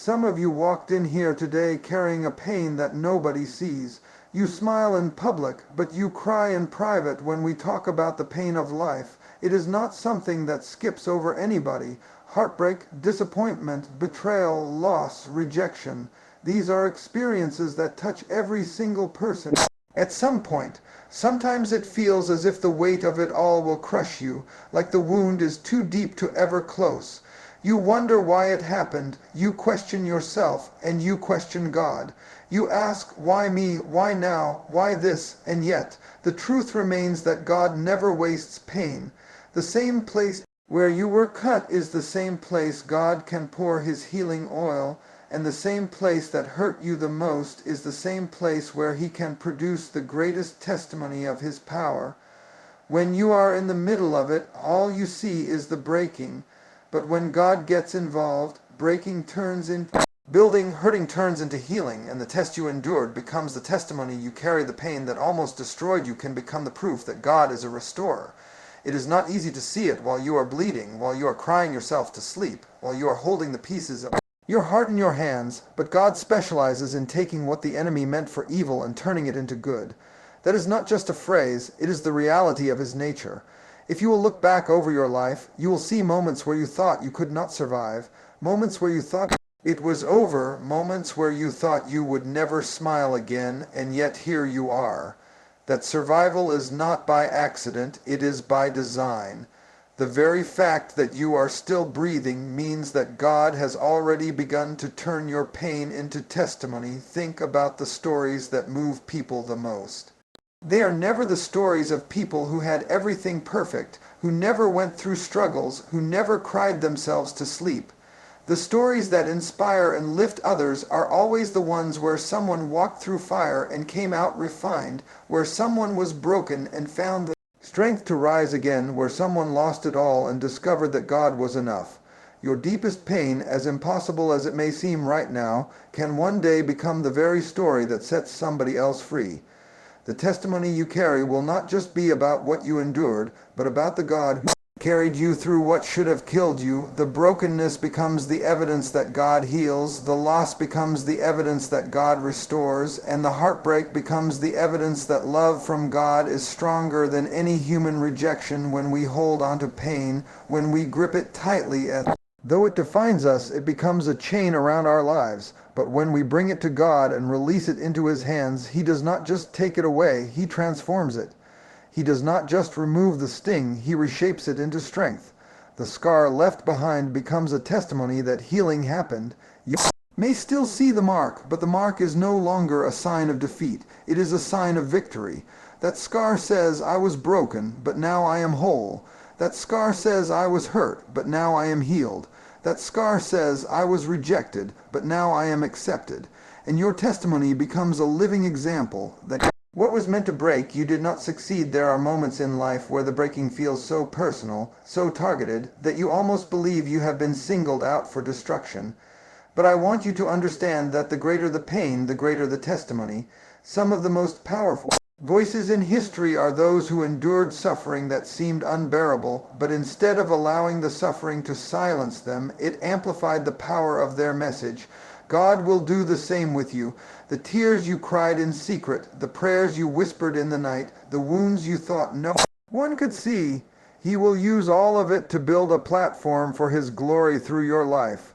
Some of you walked in here today carrying a pain that nobody sees. You smile in public, but you cry in private when we talk about the pain of life. It is not something that skips over anybody. Heartbreak, disappointment, betrayal, loss, rejection. These are experiences that touch every single person at some point. Sometimes it feels as if the weight of it all will crush you, like the wound is too deep to ever close. You wonder why it happened, you question yourself, and you question God. You ask, why me, why now, why this, and yet, the truth remains that God never wastes pain. The same place where you were cut is the same place God can pour his healing oil, and the same place that hurt you the most is the same place where he can produce the greatest testimony of his power. When you are in the middle of it, all you see is the breaking. But when God gets involved, hurting turns into healing, and the test you endured becomes the testimony you carry. The pain that almost destroyed you can become the proof that God is a restorer. It is not easy to see it while you are bleeding, while you are crying yourself to sleep, while you are holding the pieces of your heart in your hands, but God specializes in taking what the enemy meant for evil and turning it into good. That is not just a phrase, it is the reality of his nature. If you will look back over your life, you will see moments where you thought you could not survive, moments where you thought it was over, moments where you thought you would never smile again, and yet here you are. That survival is not by accident, it is by design. The very fact that you are still breathing means that God has already begun to turn your pain into testimony. Think about the stories that move people the most. They are never the stories of people who had everything perfect, who never went through struggles, who never cried themselves to sleep. The stories that inspire and lift others are always the ones where someone walked through fire and came out refined, where someone was broken and found the strength to rise again, where someone lost it all and discovered that God was enough. Your deepest pain, as impossible as it may seem right now, can one day become the very story that sets somebody else free. The testimony you carry will not just be about what you endured, but about the God who carried you through what should have killed you. The brokenness becomes the evidence that God heals, the loss becomes the evidence that God restores, and the heartbreak becomes the evidence that love from God is stronger than any human rejection. When we hold onto pain, when we grip it tightly, though it defines us, it becomes a chain around our lives. But when we bring it to God and release it into his hands, he does not just take it away, he transforms it. He does not just remove the sting, he reshapes it into strength. The scar left behind becomes a testimony that healing happened. You may still see the mark, but the mark is no longer a sign of defeat. It is a sign of victory. That scar says, I was broken, but now I am whole. That scar says, I was hurt, but now I am healed. That scar says, I was rejected, but now I am accepted. And your testimony becomes a living example that what was meant to break, you did not succeed. There are moments in life where the breaking feels so personal, so targeted, that you almost believe you have been singled out for destruction. But I want you to understand that the greater the pain, the greater the testimony. Some of the most powerful voices in history are those who endured suffering that seemed unbearable, but instead of allowing the suffering to silence them, it amplified the power of their message. God will do the same with you. The tears you cried in secret, the prayers you whispered in the night, the wounds you thought no one could see, he will use all of it to build a platform for his glory through your life.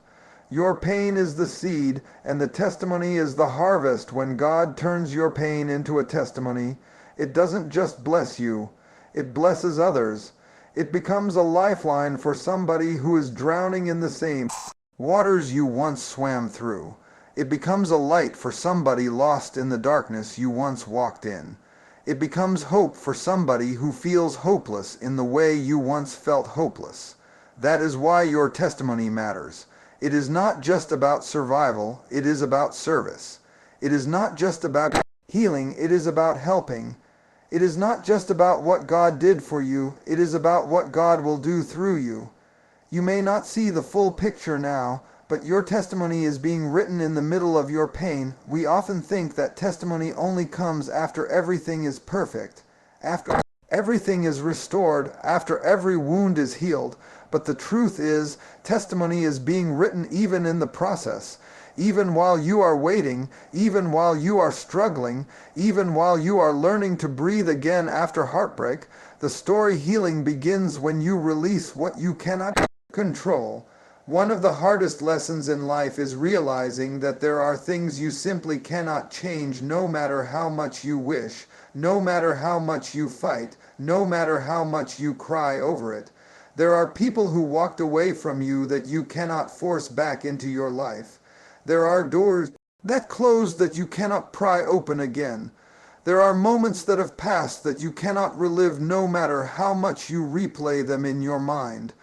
Your pain is the seed, and the testimony is the harvest. When God turns your pain into a testimony, it doesn't just bless you, it blesses others. It becomes a lifeline for somebody who is drowning in the same waters you once swam through. It becomes a light for somebody lost in the darkness you once walked in. It becomes hope for somebody who feels hopeless in the way you once felt hopeless. That is why your testimony matters. It is not just about survival, it is about service. It is not just about healing, it is about helping. It is not just about what God did for you, it is about what God will do through you. You may not see the full picture now, but your testimony is being written in the middle of your pain. We often think that testimony only comes after everything is perfect, after everything is restored, after every wound is healed. But the truth is, testimony is being written even in the process. Even while you are waiting, even while you are struggling, even while you are learning to breathe again after heartbreak, the story healing begins when you release what you cannot control. One of the hardest lessons in life is realizing that there are things you simply cannot change no matter how much you wish, no matter how much you fight, no matter how much you cry over it. There are people who walked away from you that you cannot force back into your life. There are doors that closed that you cannot pry open again. There are moments that have passed that you cannot relive no matter how much you replay them in your mind.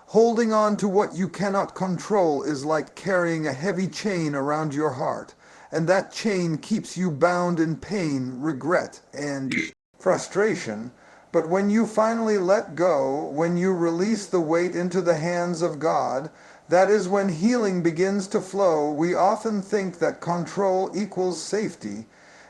Holding on to what you cannot control is like carrying a heavy chain around your heart, and that chain keeps you bound in pain, regret, and frustration. But when you finally let go, when you release the weight into the hands of God, that is when healing begins to flow. We often think that control equals safety.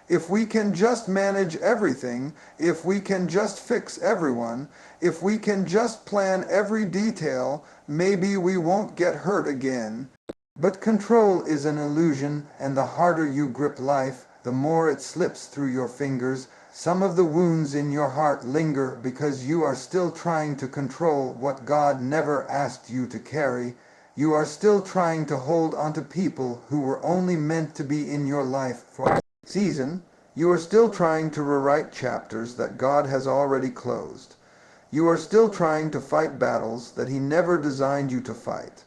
If we can just manage everything, if we can just fix everyone, if we can just plan every detail, maybe we won't get hurt again. But control is an illusion, and the harder you grip life, the more it slips through your fingers. Some of the wounds in your heart linger because you are still trying to control what God never asked you to carry. You are still trying to hold onto people who were only meant to be in your life for a season. You are still trying to rewrite chapters that God has already closed. You are still trying to fight battles that He never designed you to fight.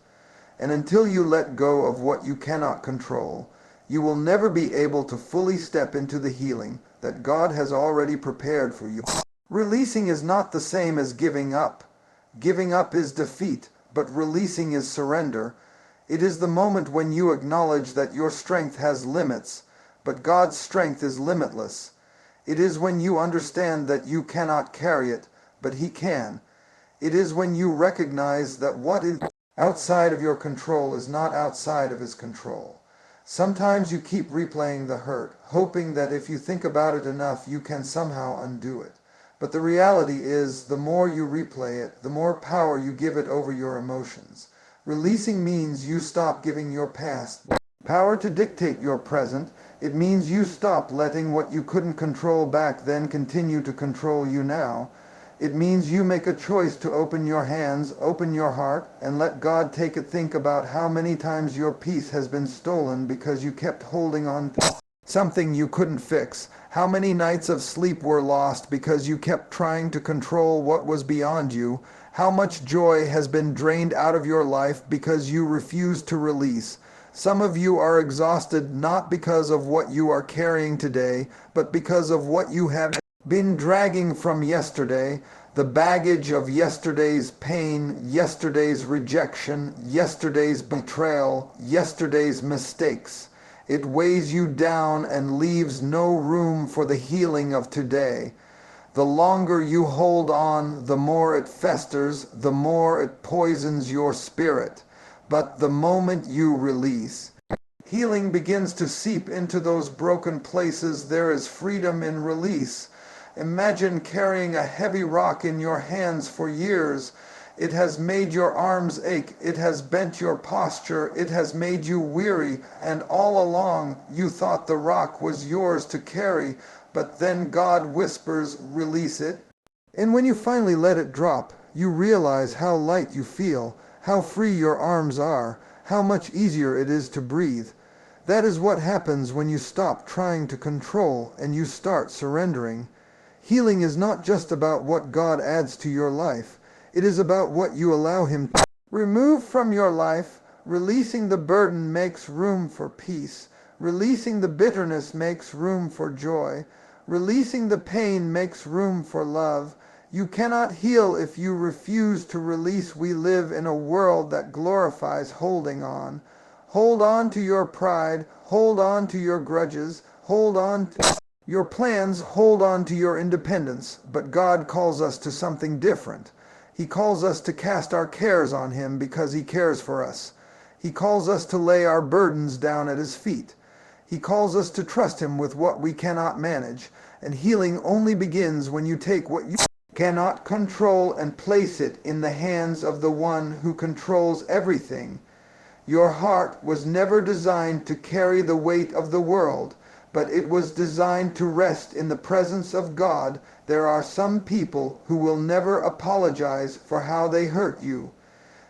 And until you let go of what you cannot control, you will never be able to fully step into the healing that God has already prepared for you. Releasing is not the same as giving up. Giving up is defeat, but releasing is surrender. It is the moment when you acknowledge that your strength has limits, but God's strength is limitless. It is when you understand that you cannot carry it, but He can. It is when you recognize that what is outside of your control is not outside of His control. Sometimes you keep replaying the hurt, hoping that if you think about it enough, you can somehow undo it. But the reality is, the more you replay it, the more power you give it over your emotions. Releasing means you stop giving your past power to dictate your present. It means you stop letting what you couldn't control back then continue to control you now. It means you make a choice to open your hands, open your heart, and let God take a think about how many times your peace has been stolen because you kept holding on to something you couldn't fix. How many nights of sleep were lost because you kept trying to control what was beyond you. How much joy has been drained out of your life because you refused to release. Some of you are exhausted not because of what you are carrying today, but because of what you have been dragging from yesterday, the baggage of yesterday's pain, yesterday's rejection, yesterday's betrayal, yesterday's mistakes. It weighs you down and leaves no room for the healing of today. The longer you hold on, the more it festers, the more it poisons your spirit. But the moment you release, healing begins to seep into those broken places. There is freedom in release. Imagine carrying a heavy rock in your hands for years. It has made your arms ache. It has bent your posture. It has made you weary. And all along you thought the rock was yours to carry. But then God whispers, release it. And when you finally let it drop, you realize how light you feel, how free your arms are, how much easier it is to breathe. That is what happens when you stop trying to control and you start surrendering. Healing is not just about what God adds to your life. It is about what you allow Him to remove from your life. Releasing the burden makes room for peace. Releasing the bitterness makes room for joy. Releasing the pain makes room for love. You cannot heal if you refuse to release. We live in a world that glorifies holding on. Hold on to your pride. Hold on to your grudges. Hold on to your plans. Hold on to your independence. But God calls us to something different. He calls us to cast our cares on Him because He cares for us. He calls us to lay our burdens down at His feet. He calls us to trust Him with what we cannot manage. And healing only begins when you take what you cannot control and place it in the hands of the one who controls everything. Your heart was never designed to carry the weight of the world, but it was designed to rest in the presence of God. There are some people who will never apologize for how they hurt you.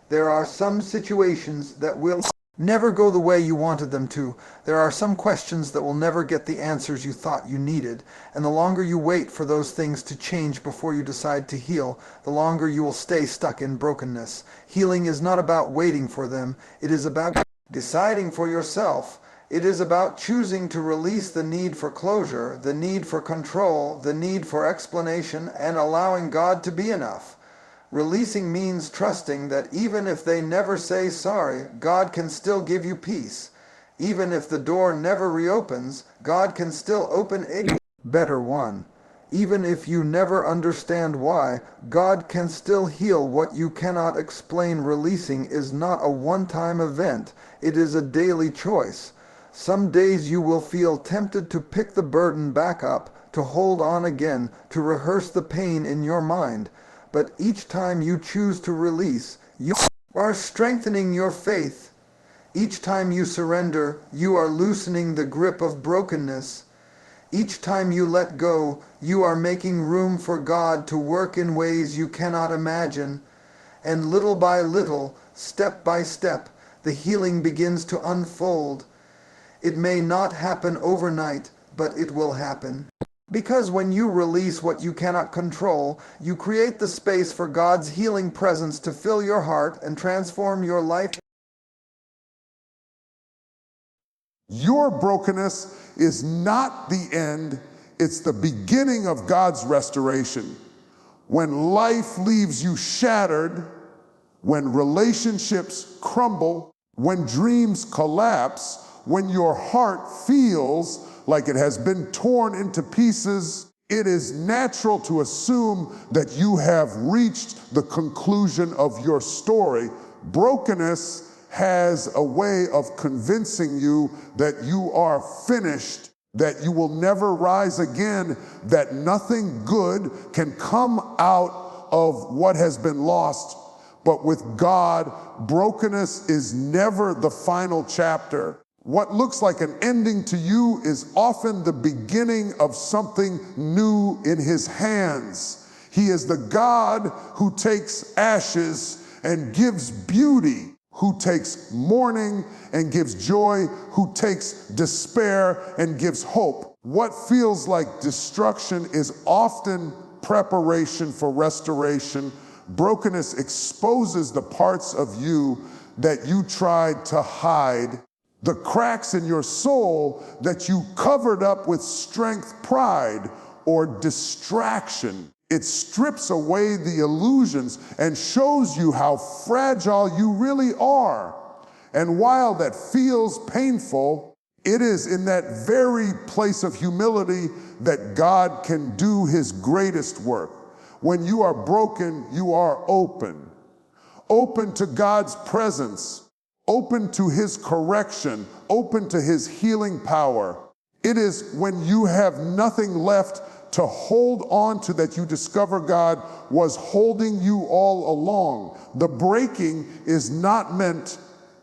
There are some situations that will never go the way you wanted them to. There are some questions that will never get the answers you thought you needed. And the longer you wait for those things to change before you decide to heal, the longer you will stay stuck in brokenness. Healing is not about waiting for them. It is about deciding for yourself. It is about choosing to release the need for closure, the need for control, the need for explanation, and allowing God to be enough. Releasing means trusting that even if they never say sorry, God can still give you peace. Even if the door never reopens, God can still open a better one. Even if you never understand why, God can still heal what you cannot explain. Releasing is not a one-time event. It is a daily choice. Some days you will feel tempted to pick the burden back up, to hold on again, to rehearse the pain in your mind. But each time you choose to release, you are strengthening your faith. Each time you surrender, you are loosening the grip of brokenness. Each time you let go, you are making room for God to work in ways you cannot imagine. And little by little, step by step, the healing begins to unfold. It may not happen overnight, but it will happen. Because when you release what you cannot control, you create the space for God's healing presence to fill your heart and transform your life. Your brokenness is not the end, it's the beginning of God's restoration. When life leaves you shattered, when relationships crumble, when dreams collapse, when your heart feels like it has been torn into pieces, it is natural to assume that you have reached the conclusion of your story. Brokenness has a way of convincing you that you are finished, that you will never rise again, that nothing good can come out of what has been lost. But with God, brokenness is never the final chapter. What looks like an ending to you is often the beginning of something new in His hands. He is the God who takes ashes and gives beauty, who takes mourning and gives joy, who takes despair and gives hope. What feels like destruction is often preparation for restoration. Brokenness exposes the parts of you that you tried to hide, the cracks in your soul that you covered up with strength, pride, or distraction. It strips away the illusions and shows you how fragile you really are. And while that feels painful, it is in that very place of humility that God can do His greatest work. When you are broken, you are open. Open to God's presence. Open to His correction, open to His healing power. It is when you have nothing left to hold on to that you discover God was holding you all along. The breaking is not meant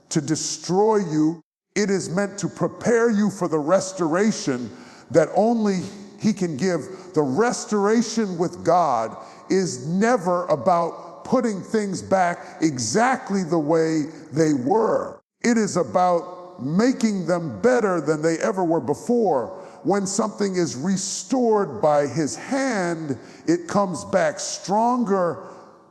to destroy you. It is meant to prepare you for the restoration that only He can give. The restoration with God is never about putting things back exactly the way they were. It is about making them better than they ever were before. When something is restored by His hand, it comes back stronger,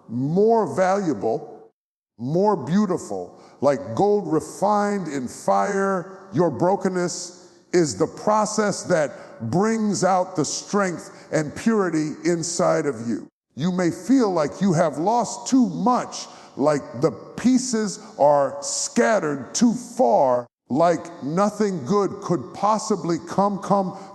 more valuable, more beautiful, like gold refined in fire. Your brokenness is the process that brings out the strength and purity inside of you. You may feel like you have lost too much, like the pieces are scattered too far, like nothing good could possibly come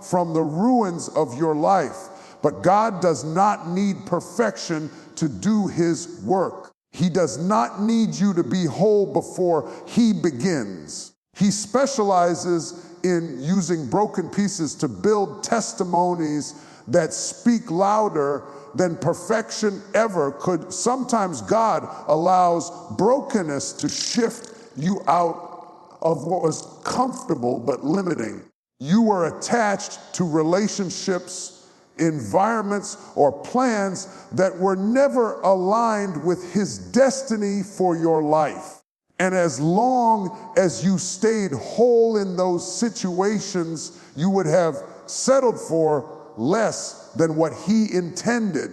from the ruins of your life. But God does not need perfection to do His work. He does not need you to be whole before He begins. He specializes in using broken pieces to build testimonies that speak louder than perfection ever could. Sometimes God allows brokenness to shift you out of what was comfortable but limiting. You were attached to relationships, environments, or plans that were never aligned with His destiny for your life. And as long as you stayed whole in those situations, you would have settled for less than what He intended.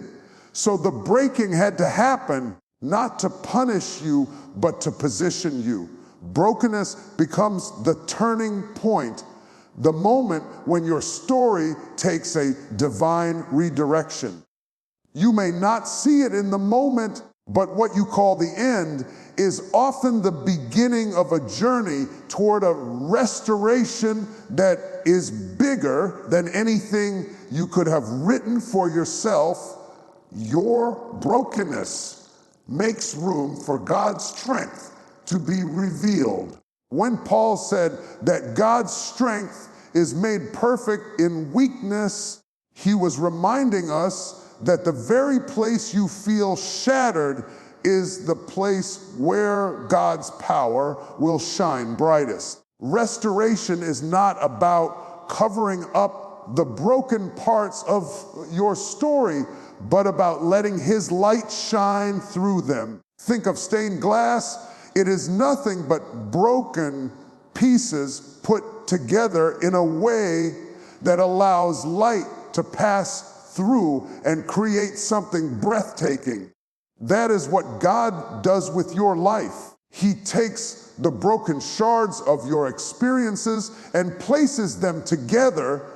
So the breaking had to happen, not to punish you, but to position you. Brokenness becomes the turning point, the moment when your story takes a divine redirection. You may not see it in the moment, but what you call the end is often the beginning of a journey toward a restoration that is bigger than anything you could have written for yourself. Your brokenness makes room for God's strength to be revealed. When Paul said that God's strength is made perfect in weakness, he was reminding us that the very place you feel shattered is the place where God's power will shine brightest. Restoration is not about covering up the broken parts of your story, but about letting His light shine through them. Think of stained glass. It is nothing but broken pieces put together in a way that allows light to pass through and create something breathtaking. That is what God does with your life. He takes the broken shards of your experiences and places them together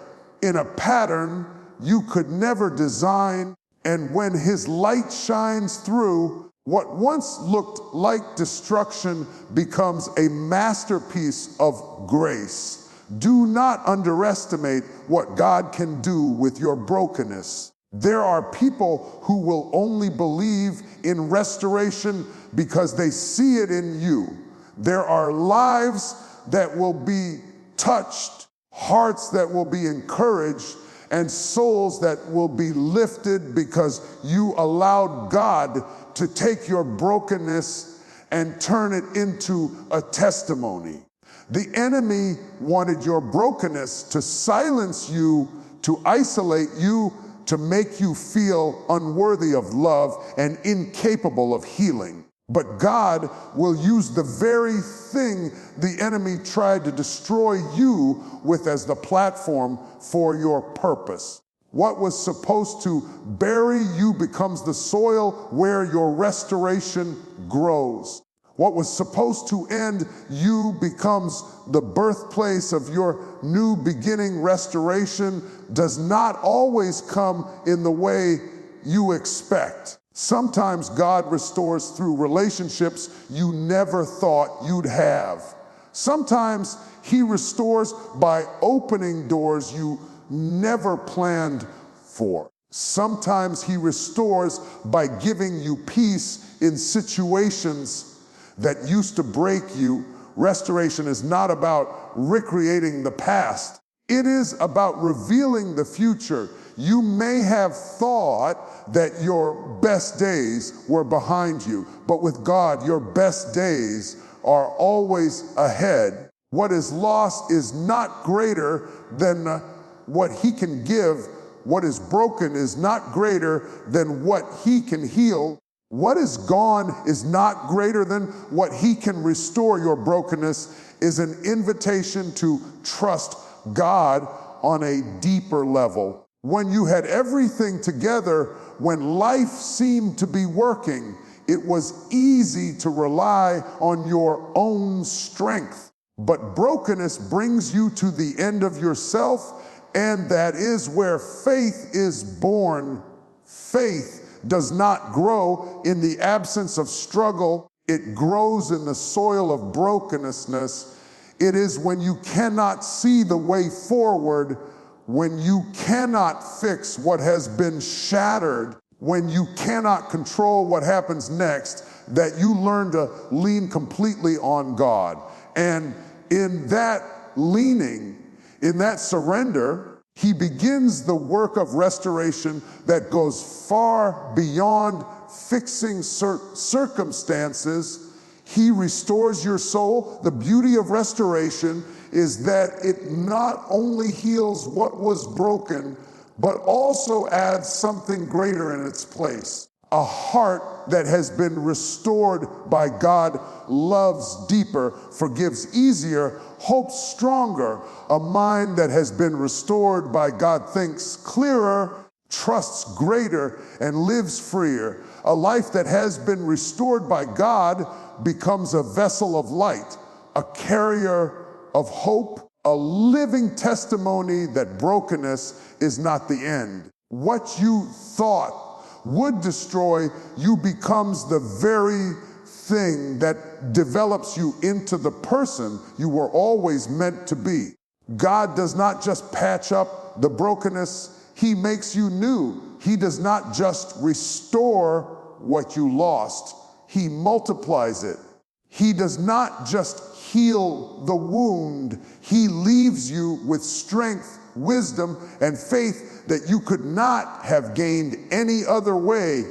in a pattern you could never design. And when His light shines through, what once looked like destruction becomes a masterpiece of grace. Do not underestimate what God can do with your brokenness. There are people who will only believe in restoration because they see it in you. There are lives that will be touched, hearts that will be encouraged, and souls that will be lifted because you allowed God to take your brokenness and turn it into a testimony. The enemy wanted your brokenness to silence you, to isolate you, to make you feel unworthy of love and incapable of healing. But God will use the very thing the enemy tried to destroy you with as the platform for your purpose. What was supposed to bury you becomes the soil where your restoration grows. What was supposed to end you becomes the birthplace of your new beginning. Restoration does not always come in the way you expect. Sometimes God restores through relationships you never thought you'd have. Sometimes He restores by opening doors you never planned for. Sometimes He restores by giving you peace in situations that used to break you. Restoration is not about recreating the past. It is about revealing the future. You may have thought that your best days were behind you, but with God, your best days are always ahead. What is lost is not greater than what He can give. What is broken is not greater than what He can heal. What is gone is not greater than what He can restore. Your brokenness is an invitation to trust God on a deeper level. When you had everything together, when life seemed to be working, it was easy to rely on your own strength. But brokenness brings you to the end of yourself, and that is where faith is born. Faith does not grow in the absence of struggle. It grows in the soil of brokenness. It is when you cannot see the way forward, when you cannot fix what has been shattered, when you cannot control what happens next, that you learn to lean completely on God. And in that leaning, in that surrender, He begins the work of restoration that goes far beyond fixing circumstances. He restores your soul. The beauty of restoration is that it not only heals what was broken, but also adds something greater in its place. A heart that has been restored by God loves deeper, forgives easier, hopes stronger. A mind that has been restored by God thinks clearer, trusts greater, and lives freer. A life that has been restored by God becomes a vessel of light, a carrier of hope, a living testimony that brokenness is not the end. What you thought would destroy you becomes the very thing that develops you into the person you were always meant to be. God does not just patch up the brokenness, He makes you new. He does not just restore what you lost, He multiplies it. He does not just heal the wound, He leaves you with strength, wisdom, and faith that you could not have gained any other way.